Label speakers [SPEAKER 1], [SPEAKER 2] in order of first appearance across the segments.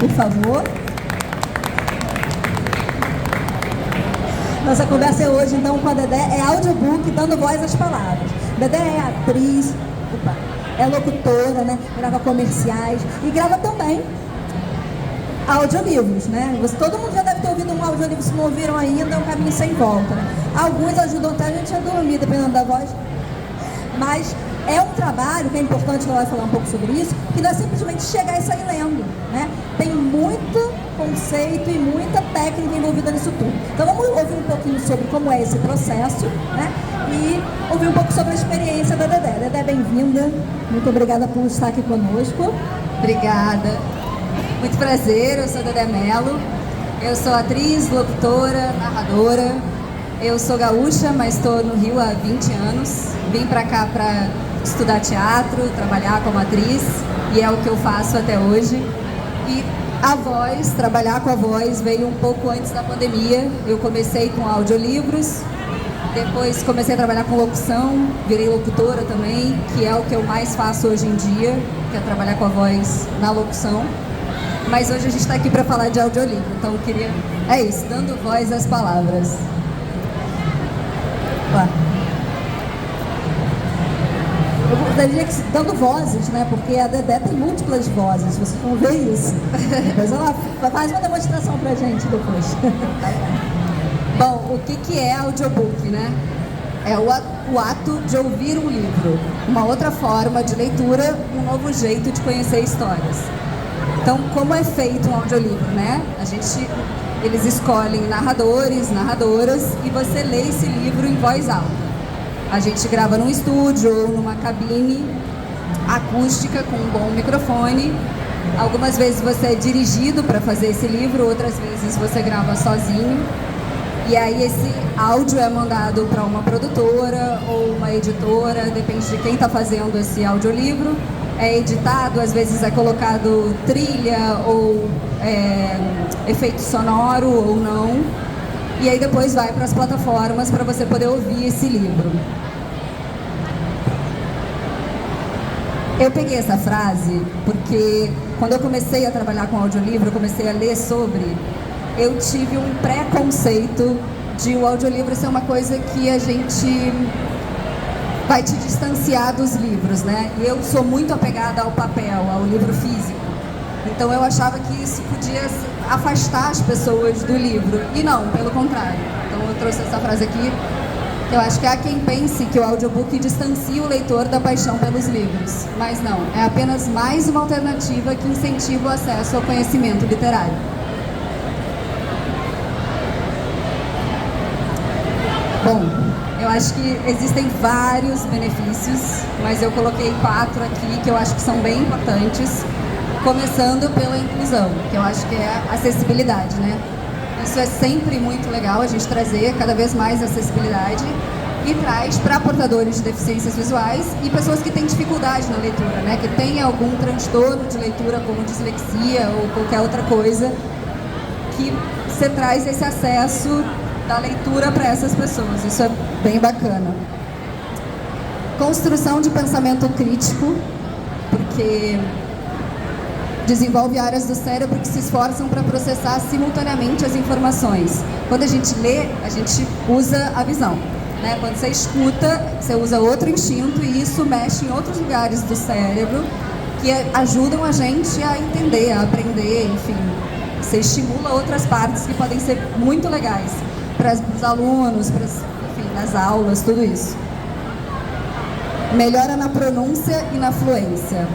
[SPEAKER 1] por favor. Nossa conversa hoje, então, com a Dedé é audiobook, dando voz às palavras. Dedé é atriz, é locutora, né? Grava comerciais e grava também audiolivros, né? Todo mundo já deve ter ouvido um audiolivro, se não ouviram ainda, é um caminho sem volta, né? Alguns ajudam até a gente a dormir, dependendo da voz. Mas é um trabalho que é importante, que ela vai falar um pouco sobre isso, que não é simplesmente chegar e sair lendo, né? Tem muito conceito e muita técnica envolvida nisso tudo. Então vamos ouvir um pouquinho sobre como é esse processo, né? E ouvir um pouco sobre a experiência da Dedé. Dedé, bem-vinda. Muito obrigada por estar aqui conosco.
[SPEAKER 2] Obrigada. Muito prazer, eu sou Dedé Mello. Eu sou atriz, locutora, narradora. Eu sou gaúcha, mas estou no Rio há 20 anos. Vim para cá para estudar teatro, trabalhar como atriz, e é o que eu faço até hoje. E a voz, trabalhar com a voz, veio um pouco antes da pandemia. Eu comecei com audiolivros, depois comecei a trabalhar com locução, virei locutora também, que é o que eu mais faço hoje em dia, que é trabalhar com a voz na locução. Mas hoje a gente está aqui para falar de audiolivro, então eu queria... É isso, dando voz às palavras.
[SPEAKER 1] Eu diria que dando vozes, né? Porque a Dedé tem múltiplas vozes, vocês vão ver isso. Depois ela faz uma demonstração pra gente depois.
[SPEAKER 2] Bom, o que é audiobook, né? É o ato de ouvir um livro, uma outra forma de leitura, um novo jeito de conhecer histórias. Então, como é feito um audiolivro, né? Eles escolhem narradores, narradoras, e você lê esse livro em voz alta. A gente grava num estúdio ou numa cabine acústica com um bom microfone. Algumas vezes você é dirigido para fazer esse livro, outras vezes você grava sozinho. E aí esse áudio é mandado para uma produtora ou uma editora, depende de quem está fazendo esse audiolivro. É editado, às vezes é colocado trilha ou efeito sonoro ou não. E aí depois vai para as plataformas para você poder ouvir esse livro. Eu peguei essa frase porque quando eu comecei a trabalhar com audiolivro, eu comecei a ler sobre, eu tive um preconceito de o audiolivro ser uma coisa que a gente vai te distanciar dos livros, né? E eu sou muito apegada ao papel, ao livro físico. Então eu achava que isso podia afastar as pessoas do livro. E não, pelo contrário. Então eu trouxe essa frase aqui. Eu acho que há quem pense que o audiobook distancia o leitor da paixão pelos livros. Mas não, é apenas mais uma alternativa que incentiva o acesso ao conhecimento literário. Bom, eu acho que existem vários benefícios, mas eu coloquei 4 aqui que eu acho que são bem importantes. Começando pela inclusão, que eu acho que é a acessibilidade, né? Isso é sempre muito legal, a gente trazer cada vez mais acessibilidade e traz para portadores de deficiências visuais e pessoas que têm dificuldade na leitura, né? Que têm algum transtorno de leitura, como dislexia ou qualquer outra coisa, que você traz esse acesso da leitura para essas pessoas. Isso é bem bacana. Construção de pensamento crítico, porque desenvolve áreas do cérebro que se esforçam para processar simultaneamente as informações. Quando a gente lê, a gente usa a visão, né? Quando você escuta, você usa outro instinto e isso mexe em outros lugares do cérebro que ajudam a gente a entender, a aprender, enfim. Você estimula outras partes que podem ser muito legais para os alunos, enfim, nas aulas, tudo isso. Melhora na pronúncia e na fluência.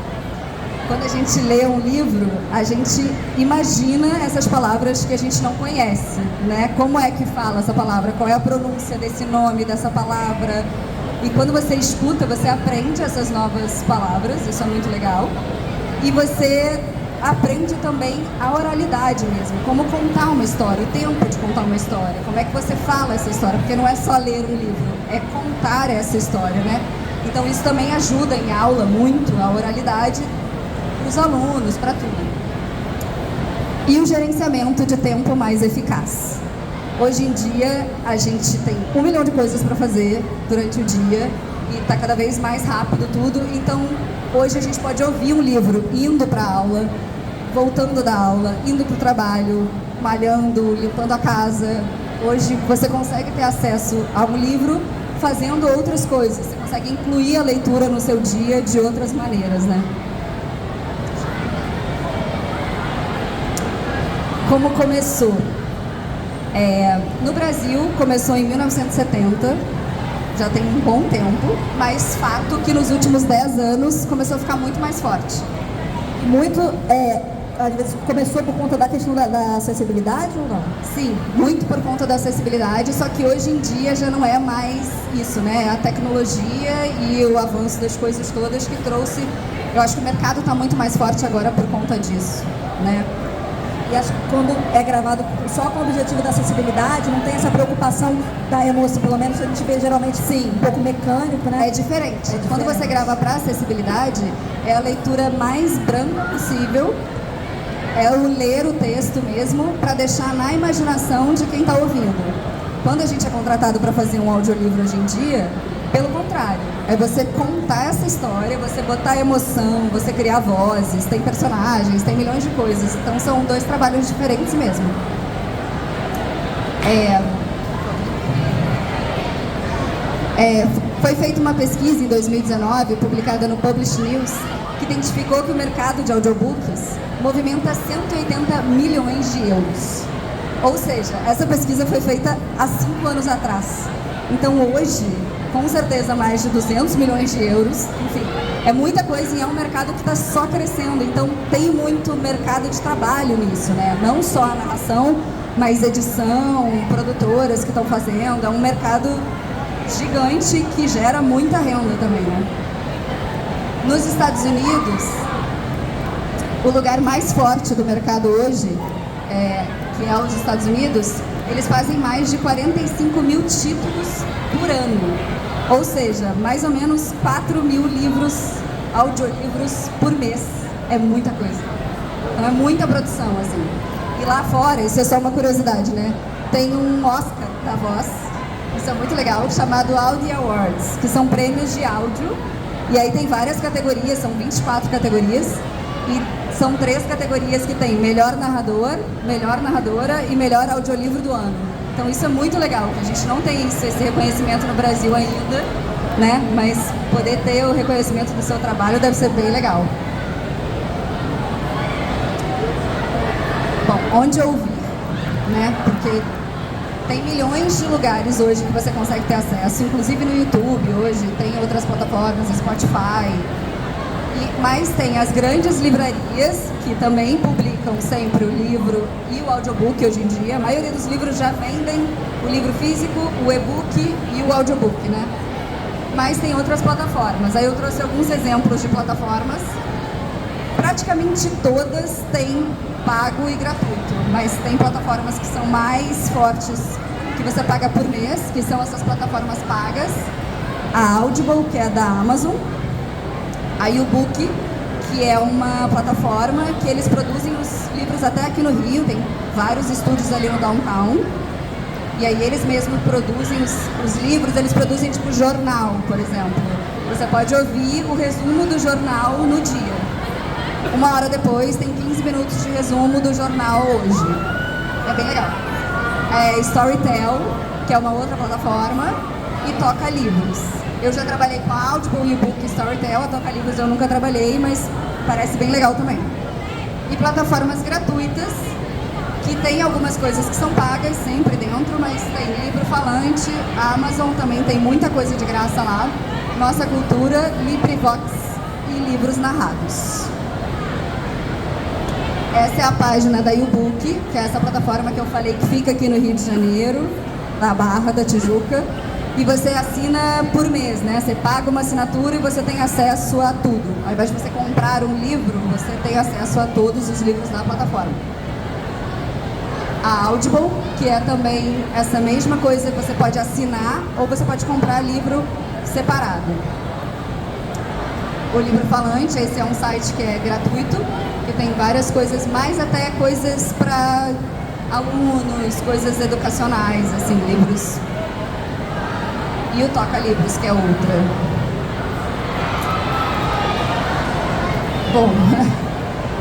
[SPEAKER 2] Quando a gente lê um livro, a gente imagina essas palavras que a gente não conhece, né? Como é que fala essa palavra? Qual é a pronúncia desse nome, dessa palavra? E quando você escuta, você aprende essas novas palavras, isso é muito legal. E você aprende também a oralidade mesmo, como contar uma história, o tempo de contar uma história, como é que você fala essa história, porque não é só ler um livro, é contar essa história, né? Então isso também ajuda em aula muito, a oralidade, para os alunos, para tudo. E o gerenciamento de tempo mais eficaz. Hoje em dia, a gente tem 1 milhão de coisas para fazer durante o dia e está cada vez mais rápido tudo. Então, hoje a gente pode ouvir um livro indo para a aula, voltando da aula, indo para o trabalho, malhando, limpando a casa. Hoje você consegue ter acesso a um livro fazendo outras coisas. Você consegue incluir a leitura no seu dia de outras maneiras, né? Como começou? No Brasil, começou em 1970, já tem um bom tempo, mas fato que nos últimos 10 anos começou a ficar muito mais forte.
[SPEAKER 1] Muito, às vezes começou por conta da questão da acessibilidade ou não?
[SPEAKER 2] Sim, muito por conta da acessibilidade, só que hoje em dia já não é mais isso, né? A tecnologia e o avanço das coisas todas que trouxe. Eu acho que o mercado está muito mais forte agora por conta disso, né?
[SPEAKER 1] E acho que quando é gravado só com o objetivo da acessibilidade, não tem essa preocupação da emoção, pelo menos a gente vê geralmente sim, um pouco mecânico, né?
[SPEAKER 2] É diferente. Quando você grava para acessibilidade, é a leitura mais branca possível, é o ler o texto mesmo, para deixar na imaginação de quem está ouvindo. Quando a gente é contratado para fazer um audiolivro hoje em dia, pelo contrário, é você contar essa história, você botar emoção, você criar vozes, tem personagens, tem milhões de coisas. Então são 2 trabalhos diferentes mesmo. Foi feita uma pesquisa em 2019, publicada no Publish News, que identificou que o mercado de audiobooks movimenta 180 milhões de euros. Ou seja, essa pesquisa foi feita há 5 anos atrás. Então hoje, com certeza, mais de 200 milhões de euros, enfim, é muita coisa e é um mercado que está só crescendo. Então tem muito mercado de trabalho nisso, né? Não só a narração, mas edição, produtoras que estão fazendo. É um mercado gigante que gera muita renda também, né? Nos Estados Unidos, o lugar mais forte do mercado hoje, que é os Estados Unidos, eles fazem mais de 45 mil títulos por ano. Ou seja, mais ou menos 4 mil livros, audiolivros por mês. É muita coisa. Então é muita produção, assim. E lá fora, isso é só uma curiosidade, né? Tem um Oscar da voz, isso é muito legal, chamado Audi Awards, que são prêmios de áudio. E aí tem várias categorias, são 24 categorias. E são 3 categorias que tem melhor narrador, melhor narradora e melhor audiolivro do ano. Então isso é muito legal, que a gente não tem esse reconhecimento no Brasil ainda, né? Mas poder ter o reconhecimento do seu trabalho deve ser bem legal. Bom, onde ouvir, né? Porque tem milhões de lugares hoje que você consegue ter acesso, inclusive no YouTube hoje, tem outras plataformas, Spotify. Mas tem as grandes livrarias, que também publicam sempre o livro e o audiobook hoje em dia. A maioria dos livros já vendem o livro físico, o e-book e o audiobook, né? Mas tem outras plataformas. Aí eu trouxe alguns exemplos de plataformas. Praticamente todas têm pago e gratuito, mas tem plataformas que são mais fortes, que você paga por mês, que são essas plataformas pagas. A Audible, que é da Amazon. A YouBook, que é uma plataforma que eles produzem os livros até aqui no Rio, tem vários estúdios ali no Downtown. E aí eles mesmos produzem os livros, eles produzem tipo jornal, por exemplo. Você pode ouvir o resumo do jornal no dia. 1 hora depois tem 15 minutos de resumo do jornal hoje. É bem legal. Storytel, que é uma outra plataforma, e Toca Livros. Eu já trabalhei com a Audible, e-book e Storytel, a Toca Livros eu nunca trabalhei, mas parece bem legal também. E plataformas gratuitas, que tem algumas coisas que são pagas sempre dentro, mas tem livro falante, a Amazon também tem muita coisa de graça lá, Nossa Cultura, LibriVox e livros narrados. Essa é a página da YouBook, que é essa plataforma que eu falei que fica aqui no Rio de Janeiro, na Barra da Tijuca. E você assina por mês, né? Você paga uma assinatura e você tem acesso a tudo. Ao invés de você comprar um livro, você tem acesso a todos os livros da plataforma. A Audible, que é também essa mesma coisa, você pode assinar ou você pode comprar livro separado. O Livro Falante, esse é um site que é gratuito, que tem várias coisas, mais até coisas para alunos, coisas educacionais, assim, livros. E o Toca Livros, que é outra. Bom,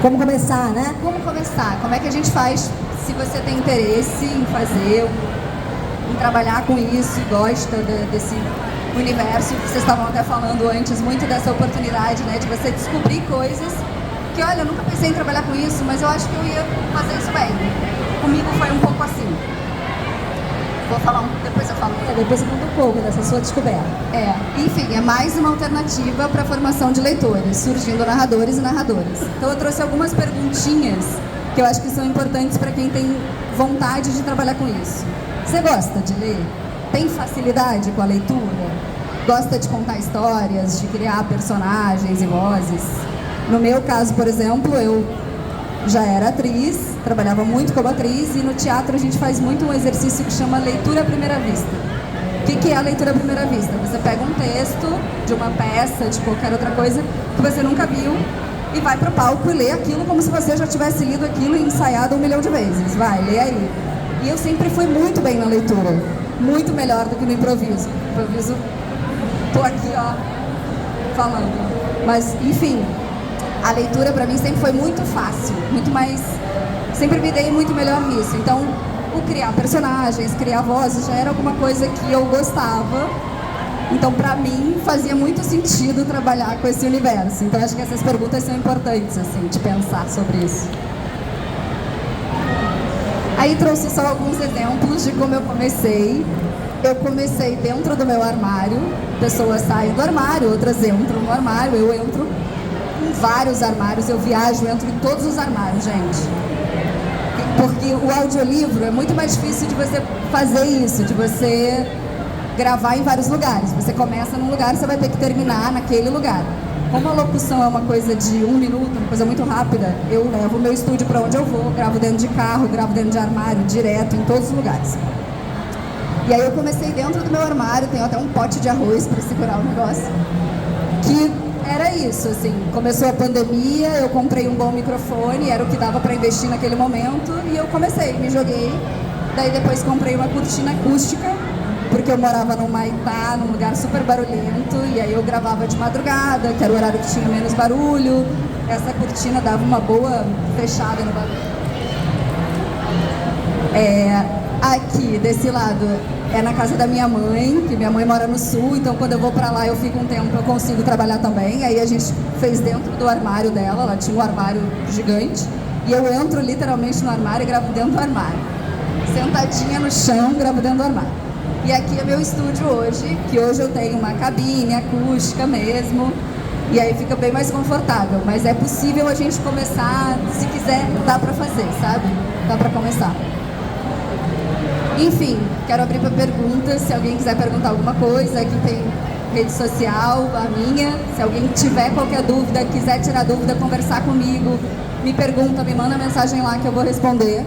[SPEAKER 1] Como começar, né?
[SPEAKER 2] Como começar? Como é que a gente faz se você tem interesse em fazer, em trabalhar com isso, gosta desse universo? Vocês estavam até falando antes muito dessa oportunidade, né, de você descobrir coisas que, olha, eu nunca pensei em trabalhar com isso, mas eu acho que eu ia fazer isso bem. Comigo foi um pouco assim. Vou falar depois eu falo.
[SPEAKER 1] Depois você conta um pouco dessa sua descoberta.
[SPEAKER 2] Enfim, é mais uma alternativa para a formação de leitores, surgindo narradores e narradoras. Então eu trouxe algumas perguntinhas que eu acho que são importantes para quem tem vontade de trabalhar com isso. Você gosta de ler? Tem facilidade com a leitura? Gosta de contar histórias, de criar personagens e vozes? No meu caso, por exemplo, eu já era atriz, trabalhava muito como atriz, e no teatro a gente faz muito um exercício que chama leitura à primeira vista. O que é a leitura à primeira vista? Você pega um texto de uma peça, de qualquer outra coisa que você nunca viu, e vai para o palco e lê aquilo como se você já tivesse lido aquilo e ensaiado 1 milhão de vezes. Vai, lê aí. E eu sempre fui muito bem na leitura, muito melhor do que no improviso. Improviso, tô aqui, ó, falando. Mas, enfim, a leitura para mim sempre foi muito fácil, muito mais... Sempre me dei muito melhor nisso. Então, o criar personagens, criar vozes já era alguma coisa que eu gostava. Então, para mim, fazia muito sentido trabalhar com esse universo. Então, acho que essas perguntas são importantes, assim, de pensar sobre isso. Aí trouxe só alguns exemplos de como eu comecei. Eu comecei dentro do meu armário. Pessoas saem do armário, outras entram no armário. Eu entro em vários armários. Eu viajo, entro em todos os armários, gente. Porque o audiolivro é muito mais difícil de você fazer isso, de você gravar em vários lugares. Você começa num lugar, você vai ter que terminar naquele lugar. Como a locução é uma coisa de 1 minuto, uma coisa muito rápida, eu levo o meu estúdio para onde eu vou, gravo dentro de carro, gravo dentro de armário, direto, em todos os lugares. E aí eu comecei dentro do meu armário, tenho até um pote de arroz para segurar o negócio, que era isso, assim, começou a pandemia, eu comprei um bom microfone, era o que dava para investir naquele momento, e eu comecei, me joguei, daí depois comprei uma cortina acústica, porque eu morava no Maitá, num lugar super barulhento, e aí eu gravava de madrugada, que era o horário que tinha menos barulho. Essa cortina dava uma boa fechada no barulho. Aqui, desse lado, é na casa da minha mãe, que minha mãe mora no sul, então quando eu vou pra lá eu fico um tempo, eu consigo trabalhar também. Aí a gente fez dentro do armário dela, ela tinha um armário gigante, e eu entro literalmente no armário e gravo dentro do armário. Sentadinha no chão, gravo dentro do armário. E aqui é meu estúdio hoje, que hoje eu tenho uma cabine acústica mesmo, e aí fica bem mais confortável. Mas é possível a gente começar, se quiser, dá pra fazer, sabe? Dá pra começar. Enfim, quero abrir para perguntas, se alguém quiser perguntar alguma coisa, aqui tem rede social, a minha. Se alguém tiver qualquer dúvida, quiser tirar dúvida, conversar comigo, me pergunta, me manda mensagem lá que eu vou responder.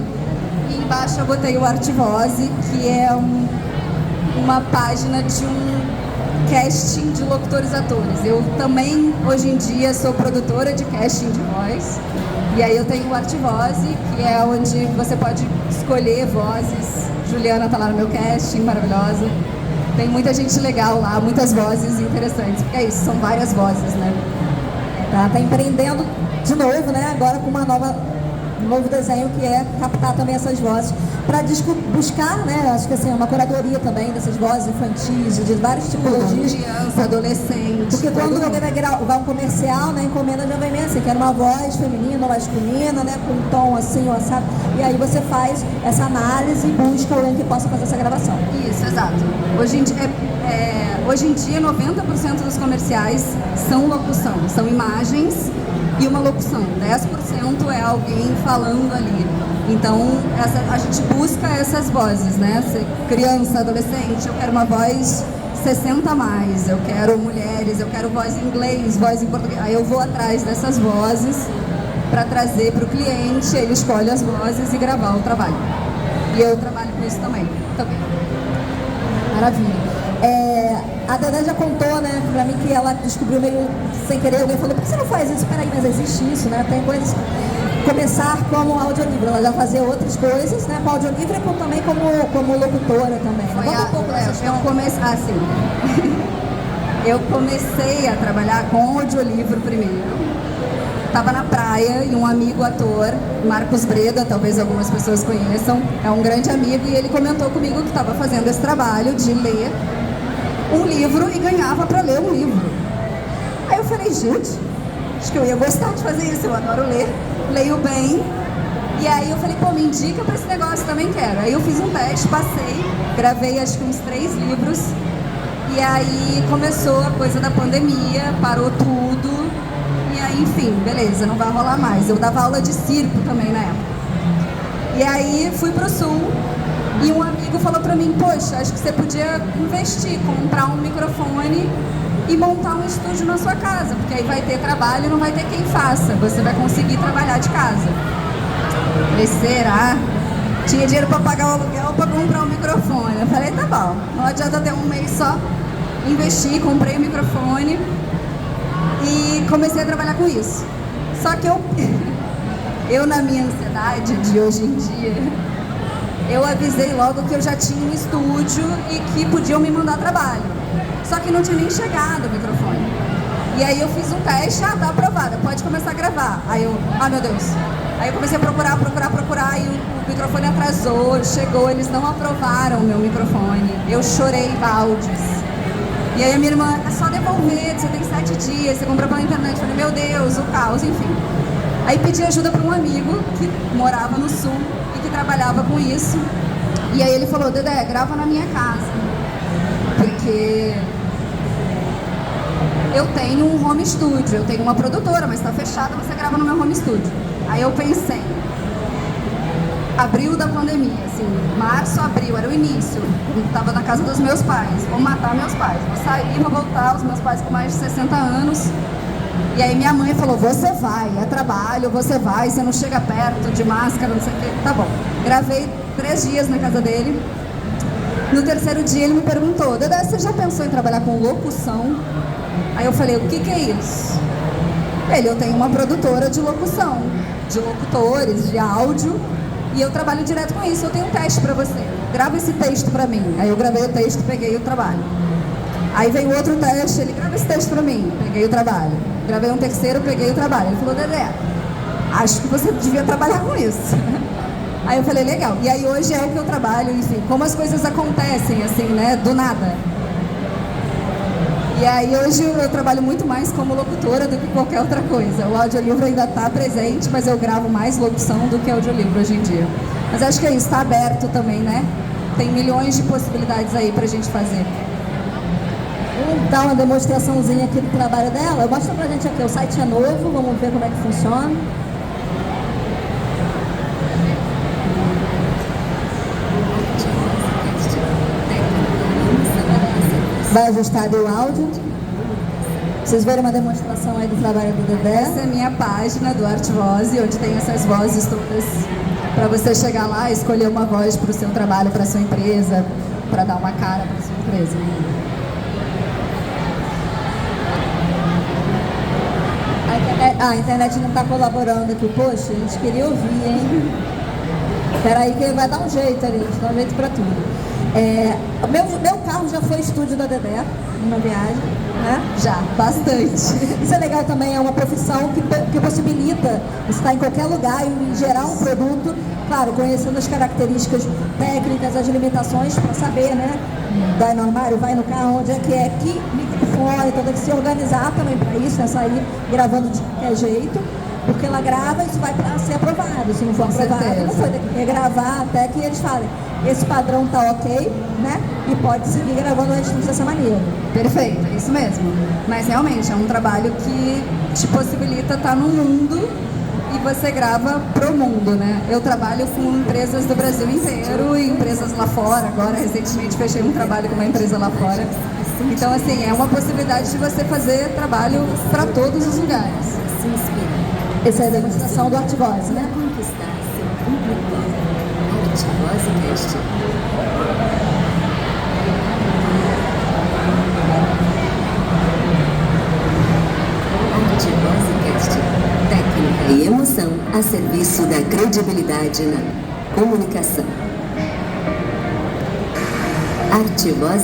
[SPEAKER 2] E embaixo eu botei o Artivose, que é uma página de um casting de locutores-atores. Eu também, hoje em dia, sou produtora de casting de voz. E aí eu tenho o Artivose, que é onde você pode escolher vozes. Juliana tá lá no meu casting, maravilhosa. Tem muita gente legal lá, muitas vozes interessantes. Porque é isso, são várias vozes, né?
[SPEAKER 1] Tá empreendendo de novo, né? Agora com um novo desenho, que é captar também essas vozes para buscar, né? Acho que assim, uma curadoria também dessas vozes infantis, de vários tipologias.
[SPEAKER 2] Criança, adolescente.
[SPEAKER 1] Porque quando alguém vai um comercial, né? Encomenda já vem assim, quer uma voz feminina ou masculina, né? Com um tom assim, ou sabe? E aí você faz essa análise e busca alguém que possa fazer essa gravação.
[SPEAKER 2] Isso, exato. Hoje em dia 90% dos comerciais são locução, são imagens e uma locução. 10% é alguém falando ali. Então, a gente busca essas vozes, né? Criança, adolescente, eu quero uma voz 60 a mais, eu quero mulheres, eu quero voz em inglês, voz em português. Aí eu vou atrás dessas vozes para trazer para o cliente, ele escolhe as vozes e gravar o trabalho. E eu trabalho com isso também.
[SPEAKER 1] Maravilha. A Dedé já contou, né, pra mim, que ela descobriu meio sem querer, alguém falou, por que você não faz isso? Peraí, mas existe isso, né? Tem coisas... Começar como audiolivro, ela já fazia outras coisas, né, com audiolivro e também como locutora também.
[SPEAKER 2] Conta um pouco dessa história. Eu comecei a trabalhar com audiolivro primeiro. Tava na praia. praia e um amigo ator, Marcos Breda, talvez algumas pessoas conheçam, é um grande amigo, e ele comentou comigo que estava fazendo esse trabalho de ler um livro e ganhava para ler um livro. Aí eu falei, gente, acho que eu ia gostar de fazer isso, eu adoro ler, leio bem. E aí eu falei, pô, me indica para esse negócio, também quero. Aí eu fiz um teste, passei, gravei acho que uns 3 livros. E aí começou a coisa da pandemia, parou tudo. E aí, enfim, beleza, não vai rolar mais. Eu dava aula de circo também na época. E aí fui pro Sul e um amigo falou pra mim, poxa, acho que você podia investir, comprar um microfone e montar um estúdio na sua casa, porque aí vai ter trabalho e não vai ter quem faça. Você vai conseguir trabalhar de casa. Falei, será? Tinha dinheiro para pagar o aluguel para comprar um microfone. Eu falei, tá bom, não adianta ter um mês só. Investi, comprei o microfone e comecei a trabalhar com isso. Só que eu na minha ansiedade de hoje em dia, eu avisei logo que eu já tinha um estúdio e que podiam me mandar trabalho. Só que não tinha nem chegado o microfone. E aí eu fiz um teste, tá aprovada, pode começar a gravar. Aí eu, meu Deus. Aí eu comecei a procurar, e o microfone atrasou, chegou, eles não aprovaram o meu microfone. Eu chorei baldes. E aí a minha irmã, é só devolver, você tem 7 dias, você comprou pela internet. Eu falei, meu Deus, o caos, enfim. Aí pedi ajuda para um amigo que morava no Sul e que trabalhava com isso. E aí ele falou, Dedé, grava na minha casa. Porque eu tenho um home studio, eu tenho uma produtora, mas está fechada, você grava no meu home studio. Aí eu pensei, abril da pandemia, assim, março, abril, era o início, eu estava na casa dos meus pais, vou matar meus pais, vou sair, vou voltar, os meus pais com mais de 60 anos. E aí minha mãe falou, você vai, é trabalho, você vai, você não chega perto de máscara, não sei o quê. Tá bom, gravei 3 dias na casa dele. No 3º dia ele me perguntou, Dedé, você já pensou em trabalhar com locução? Aí eu falei, o que é isso? Eu tenho uma produtora de locução, de locutores, de áudio, e eu trabalho direto com isso. Eu tenho um teste pra você, grava esse texto pra mim. Aí eu gravei o texto, peguei o trabalho. Aí veio outro teste, ele grava esse texto pra mim, peguei o trabalho. Gravei um 3º, peguei o trabalho. Ele falou, Dedé, acho que você devia trabalhar com isso. Aí eu falei, legal. E aí hoje é o que eu trabalho, enfim, como as coisas acontecem, assim, né, do nada. E aí hoje eu trabalho muito mais como locutora do que qualquer outra coisa. O audiolivro ainda está presente, mas eu gravo mais locução do que audiolivro hoje em dia. Mas acho que é isso, está aberto também, né? Tem milhões de possibilidades aí pra gente fazer.
[SPEAKER 1] Vamos dar uma demonstraçãozinha aqui do trabalho dela. Mostra pra gente aqui, o site é novo, vamos ver como é que funciona. Vai ajustar o áudio. Vocês verem uma demonstração aí do trabalho do Dedé.
[SPEAKER 2] Essa é a minha página do Artvoz, onde tem essas vozes todas para você chegar lá e escolher uma voz para o seu trabalho, para a sua empresa, para dar uma cara para a sua empresa.
[SPEAKER 1] A internet não está colaborando aqui. Poxa, a gente queria ouvir, hein? Peraí que vai dar um jeito ali, a gente dá um jeito para tudo. Meu carro já foi estúdio da Dedé, numa viagem, né?
[SPEAKER 2] Já, bastante.
[SPEAKER 1] Isso é legal também, é uma profissão que possibilita estar em qualquer lugar e gerar um produto, claro, conhecendo as características técnicas, as limitações, para saber, né? Vai no armário, vai no carro, onde é, que microfone, então tem que se organizar também para isso, né? Sair gravando de qualquer jeito. Porque ela grava, isso vai para ser aprovado. Se não for aprovado, não foi. Tem que regravar até que eles falem, esse padrão tá ok, né? E pode seguir gravando antes dessa maneira.
[SPEAKER 2] Perfeito, é isso mesmo. Mas realmente é um trabalho que te possibilita estar no mundo e você grava pro mundo, né? Eu trabalho com empresas do Brasil inteiro e empresas lá fora. Agora, recentemente, fechei um trabalho com uma empresa lá fora. Então, assim, é uma possibilidade de você fazer trabalho para todos os lugares.
[SPEAKER 1] Essa é a demonstração do Artvoz, né?
[SPEAKER 3] Conquistar seu público. Artvoz. Artvoz. Técnica e emoção a serviço da credibilidade na comunicação. Artvoz.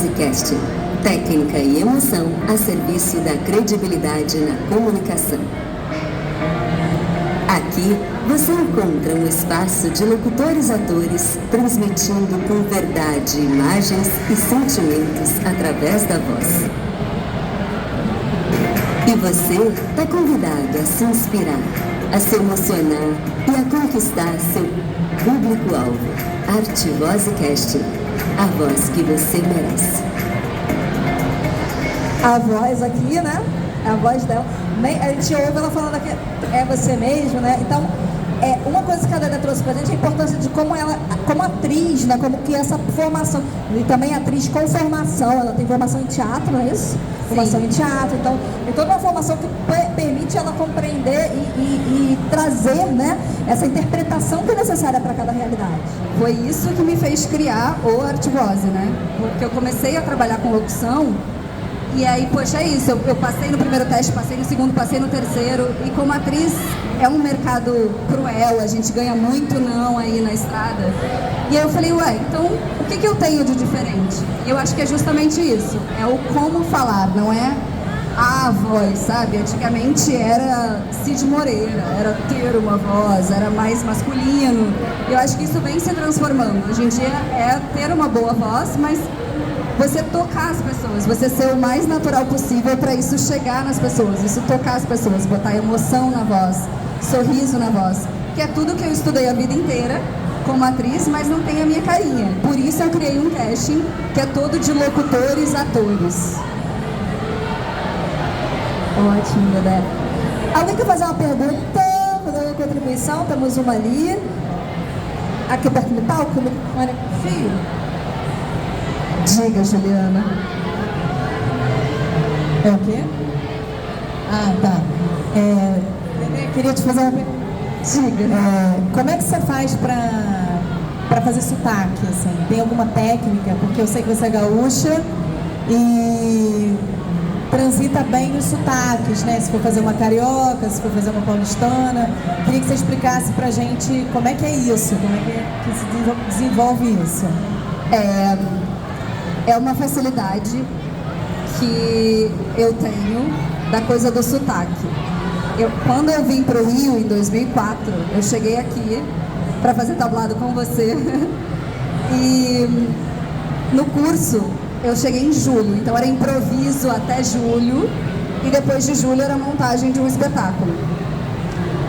[SPEAKER 3] Técnica e emoção a serviço da credibilidade na comunicação. Aqui você encontra um espaço de locutores-atores transmitindo com verdade imagens e sentimentos através da voz. E você é convidado a se inspirar, a se emocionar e a conquistar seu público-alvo. Arte, Voz e Casting, a voz que você merece.
[SPEAKER 1] A voz aqui, né? A voz dela. A gente ouve ela falando que é você mesmo, né? Então, uma coisa que a Dedé trouxe pra gente é a importância de como ela, como atriz, né? Como que essa formação, e também atriz com formação, ela tem formação em teatro, não é isso? Sim. Formação em teatro, então tem toda uma formação que permite ela compreender e trazer, né? Essa interpretação que é necessária para cada realidade.
[SPEAKER 2] Foi isso que me fez criar o Arte Voz, né? Porque eu comecei a trabalhar com locução. E aí, poxa, é isso, eu passei no primeiro teste, passei no segundo, passei no terceiro, e como atriz é um mercado cruel, a gente ganha muito não aí na estrada. E aí eu falei, ué, então o que eu tenho de diferente? E eu acho que é justamente isso, é o como falar, não é a voz, sabe? Antigamente era Cid Moreira, era ter uma voz, era mais masculino, e eu acho que isso vem se transformando. Hoje em dia é ter uma boa voz, mas você tocar as pessoas, você ser o mais natural possível para isso chegar nas pessoas, isso tocar as pessoas, botar emoção na voz, sorriso na voz, que é tudo que eu estudei a vida inteira como atriz, mas não tem a minha carinha. Por isso eu criei um casting que é todo de locutores, atores.
[SPEAKER 1] Ótimo, Dedé. Alguém quer fazer uma pergunta, fazer uma contribuição? Temos uma ali. Aqui perto do palco, no fio.
[SPEAKER 2] Diga, Juliana.
[SPEAKER 4] É o quê? Ah, tá. Queria te fazer uma pergunta.
[SPEAKER 2] Diga.
[SPEAKER 4] Como é que você faz pra fazer sotaque, assim? Tem alguma técnica? Porque eu sei que você é gaúcha e transita bem os sotaques, né? Se for fazer uma carioca, se for fazer uma paulistana. Queria que você explicasse pra gente como é que é isso, como é que se desenvolve isso.
[SPEAKER 2] É uma facilidade que eu tenho da coisa do sotaque. Quando eu vim para o Rio, em 2004, eu cheguei aqui para fazer tablado com você. E no curso, eu cheguei em julho, então era improviso até julho. E depois de julho era a montagem de um espetáculo.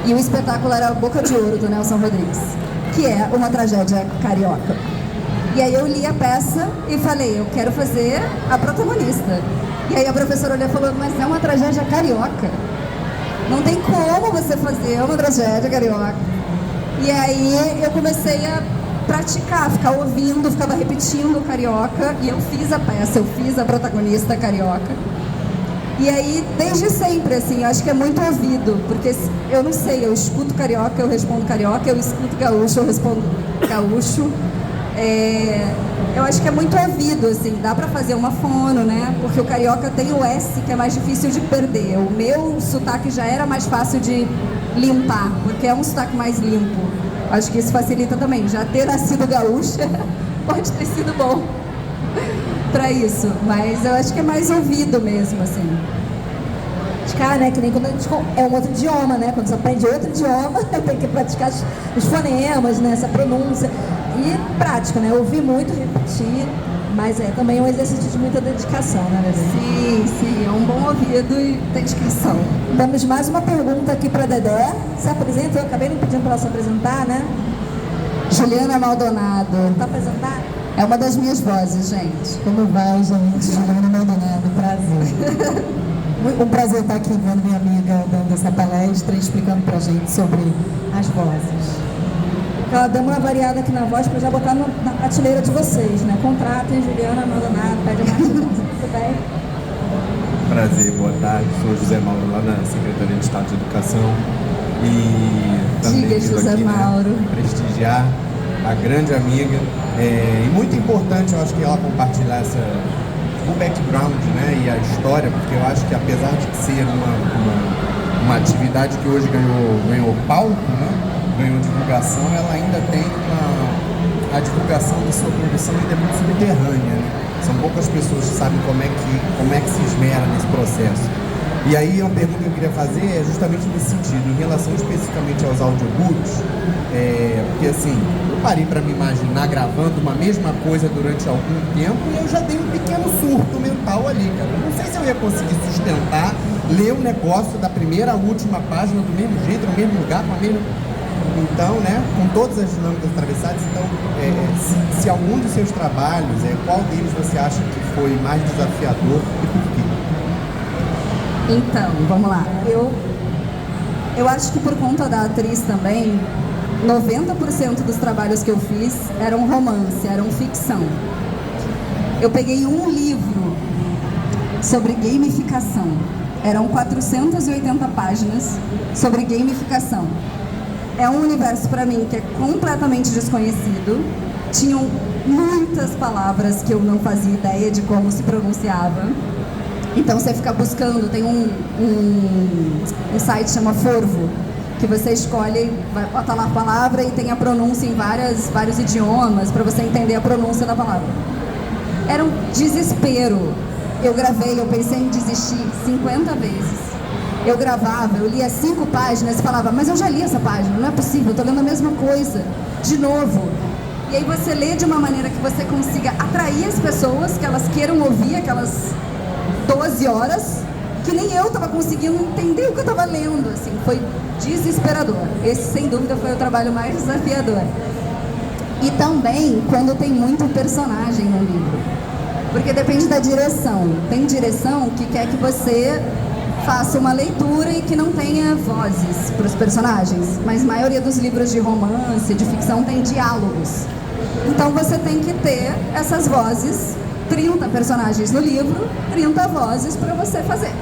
[SPEAKER 2] E o espetáculo era Boca de Ouro, do Nelson Rodrigues, que é uma tragédia carioca. E aí eu li a peça e falei, eu quero fazer a protagonista. E aí a professora olhou e falou, mas é uma tragédia carioca. Não tem como você fazer uma tragédia carioca. E aí eu comecei a praticar, ficar ouvindo, ficava repetindo o carioca. E eu fiz a peça, eu fiz a protagonista carioca. E aí, desde sempre, assim, eu acho que é muito ouvido. Porque eu não sei, eu escuto carioca, eu respondo carioca. Eu escuto gaúcho, eu respondo gaúcho. Eu acho que é muito ouvido, assim, dá pra fazer uma fono, né? Porque o carioca tem o S, que é mais difícil de perder. O meu sotaque já era mais fácil de limpar, porque é um sotaque mais limpo. Acho que isso facilita também. Já ter nascido gaúcha pode ter sido bom pra isso, mas eu acho que é mais ouvido mesmo, assim.
[SPEAKER 1] Praticar, né? Que nem quando a gente é um outro idioma, né? Quando você aprende outro idioma, tem que praticar os fonemas, né? Essa pronúncia. E prática, né? Ouvir muito, repetir, mas é também um exercício de muita dedicação, né, Dedé?
[SPEAKER 2] Sim, é um bom ouvido e dedicação.
[SPEAKER 1] Temos mais uma pergunta aqui para Dedé. Se apresenta, eu acabei não pedindo para ela se apresentar, né?
[SPEAKER 2] Juliana Maldonado.
[SPEAKER 1] Tá apresentar?
[SPEAKER 2] É uma das minhas vozes, gente.
[SPEAKER 4] Como vai, gente? Juliana Maldonado, prazer. Um prazer estar aqui vendo minha amiga dando essa palestra e explicando pra gente sobre as vozes.
[SPEAKER 1] Ela deu uma variada aqui na voz para já botar na prateleira de vocês, né? Contratem Juliana Maldonado, pede mais. Tudo bem?
[SPEAKER 5] Prazer, boa tarde. Sou José Mauro, lá na Secretaria de Estado de Educação. E também
[SPEAKER 2] Diga, José
[SPEAKER 5] aqui,
[SPEAKER 2] Mauro.
[SPEAKER 5] né, prestigiar a grande amiga. E muito importante, eu acho que ela compartilhar o background, né, e a história, porque eu acho que apesar de ser uma atividade que hoje ganhou palco, né? Ganhou divulgação, ela ainda tem a divulgação da sua produção ainda é muito subterrânea, né? São poucas pessoas que sabem como é que se esmera nesse processo. E aí a pergunta que eu queria fazer é justamente nesse sentido, em relação especificamente aos audiobooks, porque assim, eu parei para me imaginar gravando uma mesma coisa durante algum tempo e eu já dei um pequeno surto mental ali, cara. Eu não sei se eu ia conseguir sustentar, ler o negócio da primeira à última página do mesmo jeito, no mesmo lugar, com a mesma... Então, né, com todas as dinâmicas atravessadas, então, se algum dos seus trabalhos, qual deles você acha que foi mais desafiador e por quê?
[SPEAKER 2] Então, vamos lá. Eu acho que por conta da atriz também, 90% dos trabalhos que eu fiz eram romance, eram ficção. Eu peguei um livro sobre gamificação. Eram 480 páginas sobre gamificação. É um universo para mim que é completamente desconhecido. Tinham muitas palavras que eu não fazia ideia de como se pronunciava. Então você fica buscando, tem um site que chama Forvo, que você escolhe, vai botar lá a palavra e tem a pronúncia em vários idiomas para você entender a pronúncia da palavra. Era um desespero. Eu gravei, eu pensei em desistir 50 vezes. Eu gravava, eu lia 5 páginas e falava, mas eu já li essa página, não é possível, eu estou lendo a mesma coisa, de novo. E aí você lê de uma maneira que você consiga atrair as pessoas, que elas queiram ouvir aquelas 12 horas, que nem eu estava conseguindo entender o que eu estava lendo, assim, foi desesperador. Esse, sem dúvida, foi o trabalho mais desafiador. E também quando tem muito personagem no livro, porque depende da direção. Tem direção que quer que você faça uma leitura e que não tenha vozes para os personagens, mas a maioria dos livros de romance, de ficção, tem diálogos. Então você tem que ter essas vozes, 30 personagens no livro, 30 vozes para você fazer.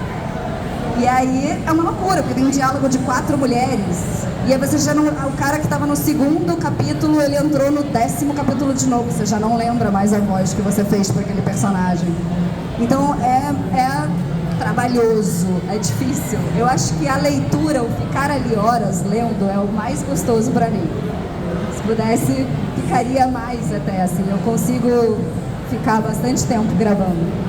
[SPEAKER 2] E aí é uma loucura, porque tem um diálogo de 4 mulheres, e aí você já não... O cara que estava no 2º capítulo, ele entrou no 10º capítulo de novo, você já não lembra mais a voz que você fez para aquele personagem. Então é trabalhoso, é difícil. Eu acho que a leitura, o ficar ali horas lendo, é o mais gostoso para mim. Se pudesse, ficaria mais até, assim, eu consigo ficar bastante tempo gravando.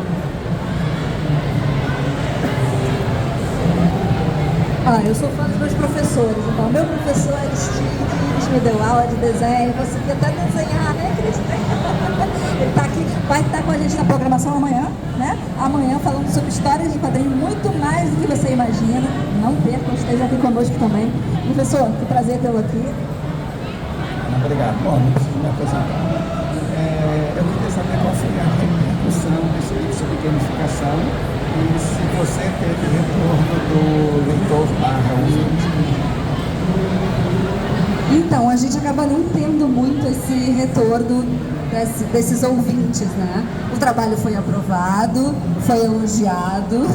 [SPEAKER 1] Eu sou fã dos meus professores, então meu professor Aristides me deu aula de desenho, consegui até desenhar, né, Cris? Ele está aqui, vai estar com a gente na programação amanhã, né? Amanhã falando sobre histórias de quadrinhos, muito mais do que você imagina. Não perca, esteja aqui conosco também. Professor, que prazer tê-lo aqui.
[SPEAKER 6] Obrigado. Bom, não preciso me apresentar. Eu queria saber qual foi a repercussão desse livro sobre gamificação e se você teve retorno do leitor /usuário.
[SPEAKER 2] Então, a gente acaba não tendo muito esse retorno desses ouvintes, né? O trabalho foi aprovado, foi elogiado.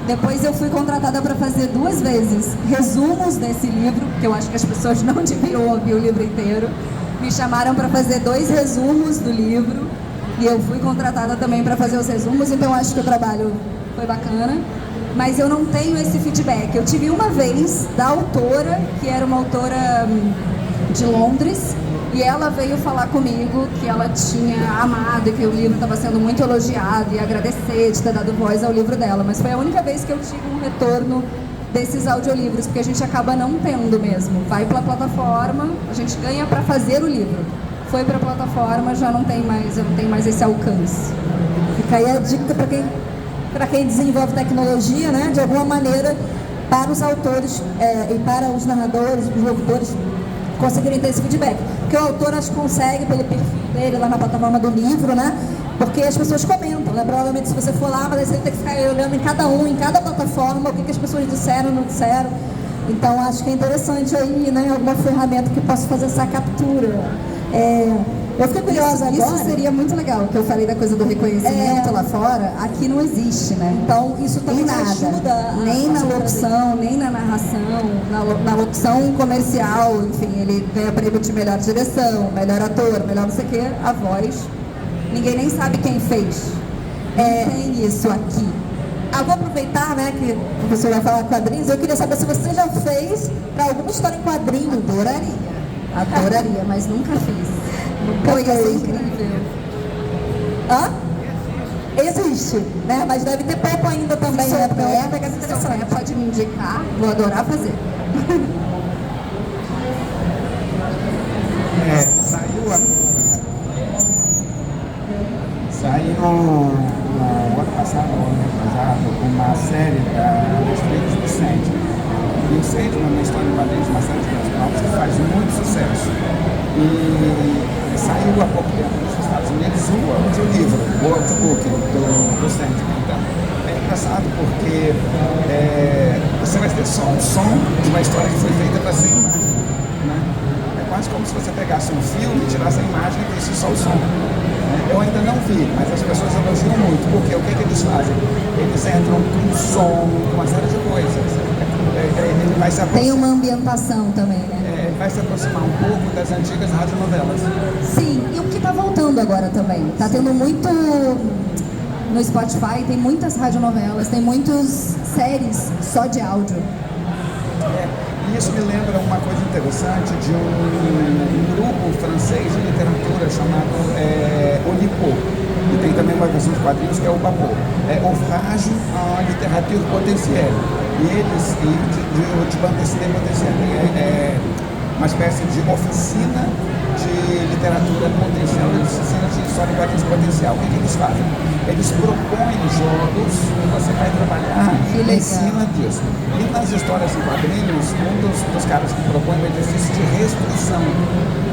[SPEAKER 2] Depois eu fui contratada para fazer 2 vezes resumos desse livro, que eu acho que as pessoas não deviam ouvir o livro inteiro. Me chamaram para fazer 2 resumos do livro e eu fui contratada também para fazer os resumos, então eu acho que o trabalho foi bacana. Mas eu não tenho esse feedback. Eu tive uma vez da autora, que era uma autora de Londres, e ela veio falar comigo que ela tinha amado e que o livro estava sendo muito elogiado e agradecer de ter dado voz ao livro dela. Mas foi a única vez que eu tive um retorno desses audiolivros, porque a gente acaba não tendo mesmo. Vai para a plataforma, a gente ganha para fazer o livro. Foi para a plataforma, já não tem mais, eu não tenho mais esse alcance.
[SPEAKER 1] Fica aí a dica para quem desenvolve tecnologia, né, de alguma maneira, para os autores e para os narradores, os locutores, conseguirem ter esse feedback. Porque o autor acho que consegue, pelo perfil dele lá na plataforma do livro, né? Porque as pessoas comentam, né? Provavelmente se você for lá, mas aí você tem que ficar olhando em cada plataforma, o que as pessoas disseram, não disseram. Então acho que é interessante aí, né? Alguma ferramenta que possa fazer essa captura. Eu fiquei curiosa agora.
[SPEAKER 2] Isso seria muito legal, que eu falei da coisa do reconhecimento lá fora, aqui não existe, né?
[SPEAKER 1] Então isso também ajuda.
[SPEAKER 2] Nem na locução, nem na narração, na locução comercial, enfim, ele ganha prêmio de melhor direção, melhor ator, melhor não sei o quê, a voz. Ninguém nem sabe quem fez. Tem isso aqui.
[SPEAKER 1] Vou aproveitar, né, que o professor vai falar quadrinhos. Eu queria saber se você já fez para alguma história em quadrinho.
[SPEAKER 2] Adoraria, mas nunca fiz. Ia ser incrível.
[SPEAKER 1] existe, né? Mas deve ter pouco ainda também, né? Porque é uma pegada interessante.
[SPEAKER 2] Pode me indicar, vou adorar fazer.
[SPEAKER 6] Saiu no ano passado, uma série da Netflix do Sandman. E o Sandman é uma história em quadrinhos, uma série de novos que faz muito sucesso. E saiu há pouco tempo nos Estados Unidos o audiolivro, o audiobook do Sandman. Então, é engraçado porque você vai ter só um som de uma história que foi feita para ser imagem. Né? É quase como se você pegasse um filme, tirasse a imagem e visse só o som. Eu ainda não vi, mas as pessoas elogiam muito, porque o que eles fazem? Eles entram com som, com uma série de coisas. Ele vai se aproximar.
[SPEAKER 2] Tem uma ambientação também, né?
[SPEAKER 6] Ele vai se aproximar um pouco das antigas radionovelas.
[SPEAKER 2] Sim, e o que tá voltando agora também? Tá tendo muito... No Spotify tem muitas radionovelas, tem muitas séries só de áudio.
[SPEAKER 6] E isso me lembra uma coisa interessante de um grupo francês de literatura chamado Olipo. E tem também uma versão de quadrinhos que é o Babô. É Ouvrage en Littérature Potentielle. E eles, de bande dessinée potentielle, é uma espécie de oficina de literatura potencial, de oficina de história de quadrinhos potencial. O que eles fazem? Eles propõem jogos e você vai trabalhar em cima disso. E nas histórias em quadrinhos, um dos caras que propõe o exercício de restrição.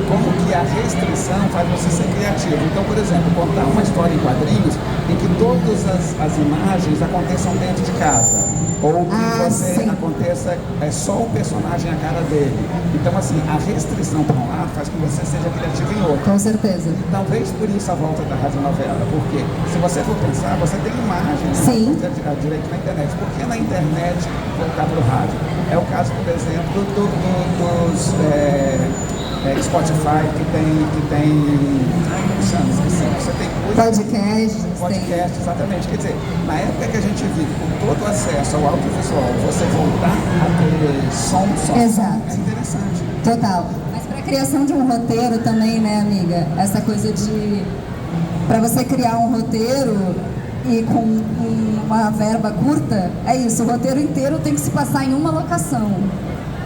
[SPEAKER 6] Como que a restrição faz você ser criativo. Então, por exemplo, contar uma história em quadrinhos em que todas as imagens aconteçam dentro de casa. Ou que aconteça só o personagem a cara dele. Então, assim, a restrição para um lado faz com que você seja criativo em outro.
[SPEAKER 2] Com certeza.
[SPEAKER 6] Talvez por isso a volta da radionovela, porque se você for pensar, você tem imagens direito na internet. Por que na internet voltar para o rádio? É o caso, por exemplo, dos Spotify, que tem como chama? Esqueci. Você tem podcast, exatamente. Quer dizer, na época que a gente vive com todo o acesso ao audiovisual, você voltar a ter som só.
[SPEAKER 2] Exato.
[SPEAKER 6] É interessante.
[SPEAKER 2] Total. Mas para a criação de um roteiro também, né, amiga? Essa coisa de... Para você criar um roteiro e com uma verba curta, é isso. O roteiro inteiro tem que se passar em uma locação.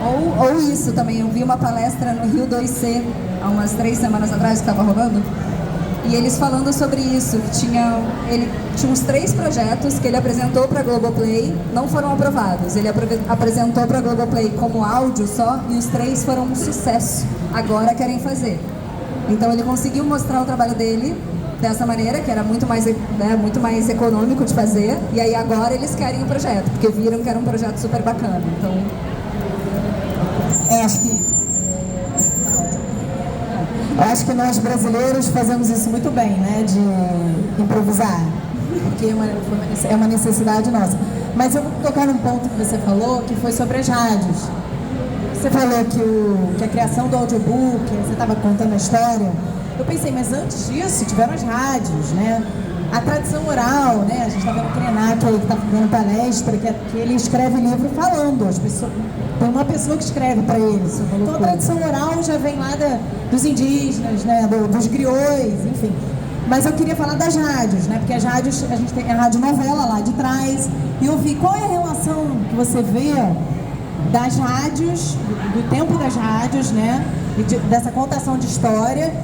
[SPEAKER 2] Ou isso também. Eu vi uma palestra no Rio 2C, há umas 3 semanas atrás, que estava rolando. E eles falando sobre isso, que ele tinha uns 3 projetos que ele apresentou para a Globoplay, não foram aprovados. Ele apresentou para a Globoplay como áudio só e os 3 foram um sucesso. Agora querem fazer. Então ele conseguiu mostrar o trabalho dele dessa maneira, que era muito mais econômico de fazer. E aí agora eles querem o projeto, porque viram que era um projeto super bacana. Então...
[SPEAKER 4] acho que nós brasileiros fazemos isso muito bem, né? De improvisar, porque é uma necessidade nossa. Mas eu vou tocar num ponto que você falou, que foi sobre as rádios. Você falou que a criação do audiobook, você estava contando a história. Eu pensei, mas antes disso tiveram as rádios, né? A tradição oral, né? A gente está vendo o Krenak aí, que está dando palestra, que ele escreve livro falando. As pessoas, tem uma pessoa que escreve para ele. Então a tradição oral já vem lá dos indígenas, né? Dos griots, enfim. Mas eu queria falar das rádios, né? Porque as rádios, a gente tem a radionovela lá de trás. E eu vi qual é a relação que você vê das rádios, do tempo das rádios, né? E dessa contação de história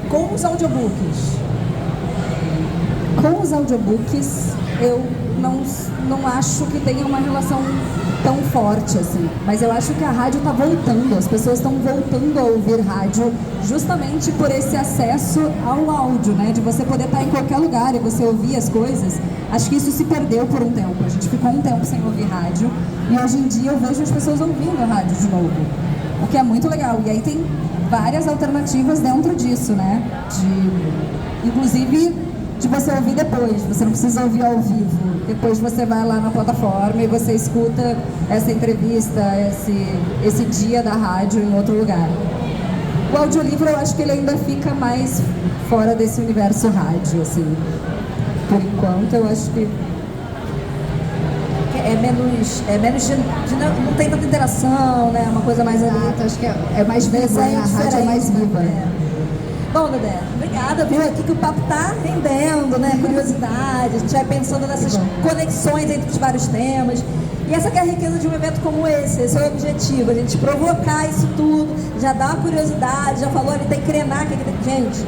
[SPEAKER 4] com os audiobooks.
[SPEAKER 2] Com os audiobooks, eu não acho que tenha uma relação tão forte assim. Mas eu acho que a rádio está voltando, as pessoas estão voltando a ouvir rádio justamente por esse acesso ao áudio, né? De você poder estar em qualquer lugar e você ouvir as coisas. Acho que isso se perdeu por um tempo. A gente ficou um tempo sem ouvir rádio e hoje em dia eu vejo as pessoas ouvindo a rádio de novo. O que é muito legal. E aí tem várias alternativas dentro disso, né? Inclusive de você ouvir depois, você não precisa ouvir ao vivo. Depois você vai lá na plataforma e você escuta essa entrevista, esse dia da rádio em outro lugar. O audiolivro eu acho que ele ainda fica mais fora desse universo rádio, assim. Por enquanto eu acho que não tem tanta interação, né? Uma coisa mais... Exato, acho que é mais viva, né? A rádio é mais viva.
[SPEAKER 1] Bom, Dedé, obrigada, viu? Aqui que o papo tá rendendo, né? Curiosidade, a gente vai pensando nessas conexões entre os vários temas. E essa que é a riqueza de um evento como esse é o objetivo, a gente provocar isso tudo, já dá uma curiosidade, já falou ali, tem que crenar, gente,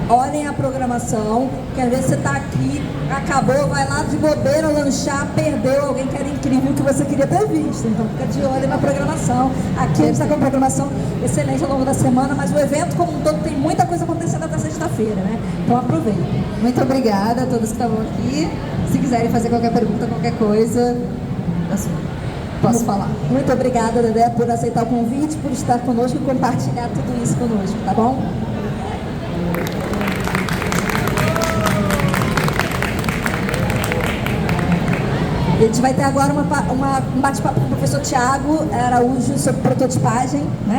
[SPEAKER 1] olhem a programação, que às vezes você tá aqui, acabou, vai lá de bobeira, lanchar, perdeu alguém que era incrível que você queria ter visto. Então fica de olho na programação. Aqui a gente está com uma programação excelente ao longo da semana, mas o evento como um todo tem muita coisa acontecendo até sexta-feira, né? Então aproveitem.
[SPEAKER 2] Muito obrigada a todos que estavam aqui. Se quiserem fazer qualquer pergunta, qualquer coisa, posso falar.
[SPEAKER 1] Muito obrigada, Dedé, por aceitar o convite, por estar conosco e compartilhar tudo isso conosco, tá bom? A gente vai ter agora um bate-papo com o professor Tiago Araújo sobre prototipagem, né?